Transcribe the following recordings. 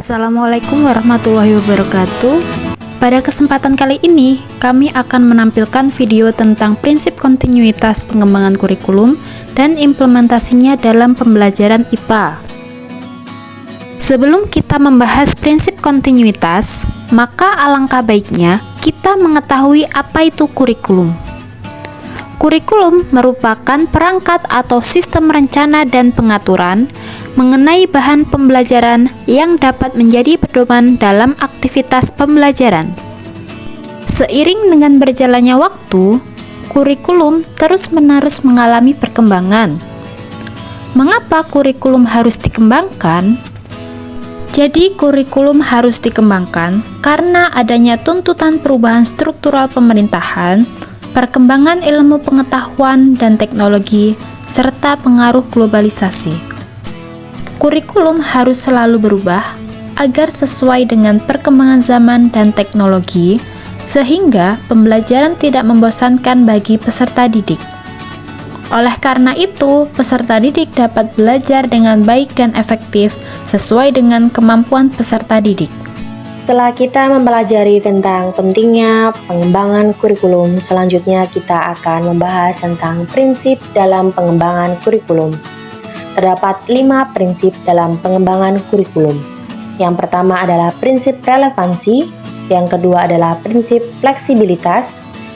Assalamualaikum warahmatullahi wabarakatuh. Pada kesempatan kali ini, kami akan menampilkan video tentang prinsip kontinuitas pengembangan kurikulum dan implementasinya dalam pembelajaran IPA. Sebelum kita membahas prinsip kontinuitas, maka alangkah baiknya kita mengetahui apa itu kurikulum. Kurikulum merupakan perangkat atau sistem rencana dan pengaturan mengenai bahan pembelajaran yang dapat menjadi pedoman dalam aktivitas pembelajaran. Seiring dengan berjalannya waktu, kurikulum terus-menerus mengalami perkembangan. Mengapa kurikulum harus dikembangkan? Jadi, kurikulum harus dikembangkan karena adanya tuntutan perubahan struktural pemerintahan, perkembangan ilmu pengetahuan dan teknologi, serta pengaruh globalisasi. Kurikulum harus selalu berubah agar sesuai dengan perkembangan zaman dan teknologi, sehingga pembelajaran tidak membosankan bagi peserta didik. Oleh karena itu, peserta didik dapat belajar dengan baik dan efektif sesuai dengan kemampuan peserta didik. Setelah kita mempelajari tentang pentingnya pengembangan kurikulum, selanjutnya kita akan membahas tentang prinsip dalam pengembangan kurikulum. Terdapat 5 prinsip dalam pengembangan kurikulum. Yang pertama adalah prinsip relevansi, yang kedua adalah prinsip fleksibilitas,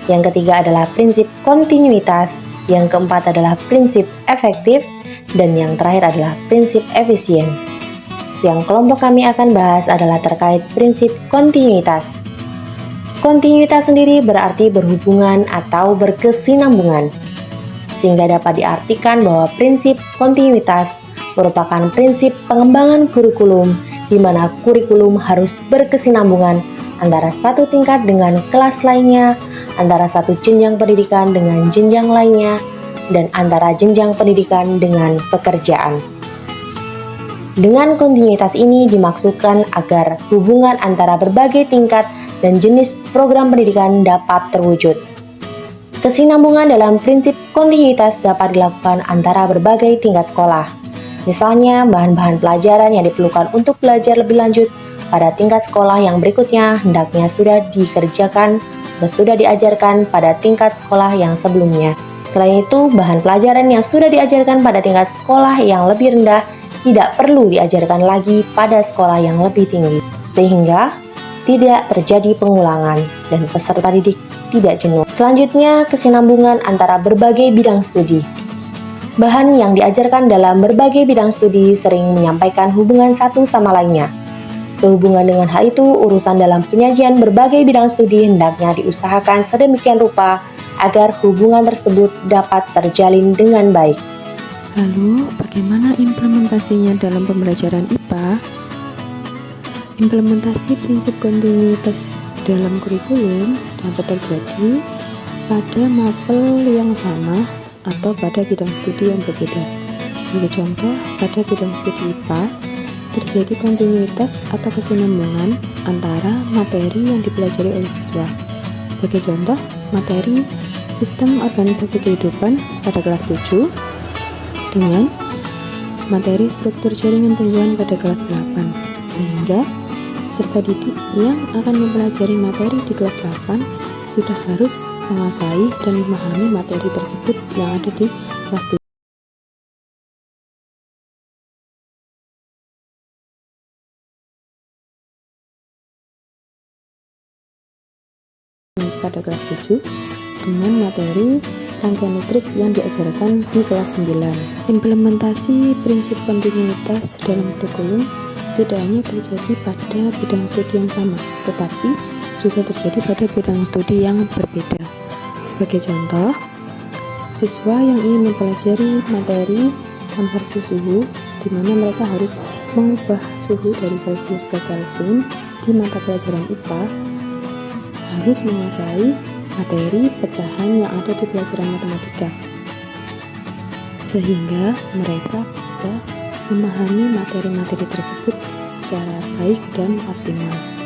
yang ketiga adalah prinsip kontinuitas, yang keempat adalah prinsip efektif, dan yang terakhir adalah prinsip efisien. Yang kelompok kami akan bahas adalah terkait prinsip kontinuitas. Kontinuitas sendiri berarti berhubungan atau berkesinambungan, sehingga dapat diartikan bahwa prinsip kontinuitas merupakan prinsip pengembangan kurikulum di mana kurikulum harus berkesinambungan antara satu tingkat dengan kelas lainnya, antara satu jenjang pendidikan dengan jenjang lainnya, dan antara jenjang pendidikan dengan pekerjaan. Dengan kontinuitas ini dimaksudkan agar hubungan antara berbagai tingkat dan jenis program pendidikan dapat terwujud. Kesinambungan dalam prinsip kontinuitas dapat dilakukan antara berbagai tingkat sekolah. Misalnya, bahan-bahan pelajaran yang diperlukan untuk belajar lebih lanjut pada tingkat sekolah yang berikutnya hendaknya sudah dikerjakan dan sudah diajarkan pada tingkat sekolah yang sebelumnya. Selain itu, bahan pelajaran yang sudah diajarkan pada tingkat sekolah yang lebih rendah tidak perlu diajarkan lagi pada sekolah yang lebih tinggi, sehingga tidak terjadi pengulangan dan peserta didik tidak jenuh. Selanjutnya, kesinambungan antara berbagai bidang studi. Bahan yang diajarkan dalam berbagai bidang studi sering menyampaikan hubungan satu sama lainnya. Sehubungan dengan hal itu, urusan dalam penyajian berbagai bidang studi hendaknya diusahakan sedemikian rupa agar hubungan tersebut dapat terjalin dengan baik. Lalu, bagaimana implementasinya dalam pembelajaran IPA? Implementasi prinsip kontinuitas dalam kurikulum dapat terjadi pada mapel yang sama atau pada bidang studi yang berbeda. Sebagai contoh, pada bidang studi IPA, terjadi kontinuitas atau kesinambungan antara materi yang dipelajari oleh siswa. Sebagai contoh, materi sistem organisasi kehidupan pada kelas 7 dengan materi struktur jaringan tumbuhan pada kelas 8, sehingga peserta didik yang akan mempelajari materi di kelas 8 sudah harus menguasai dan memahami materi tersebut yang ada di kelas 7. Pada kelas 7 dengan materi rangkaian listrik yang diajarkan di kelas 9. Implementasi prinsip kontinuitas dalam kurikulum tidak hanya terjadi pada bidang studi yang sama, tetapi juga terjadi pada bidang studi yang berbeda. Sebagai contoh, siswa yang ingin mempelajari materi konversi suhu, di mana mereka harus mengubah suhu dari Celcius ke Kelvin di mata pelajaran IPA, harus menguasai materi pecahan yang ada di pelajaran matematika, sehingga mereka bisa memahami materi-materi tersebut secara baik dan optimal.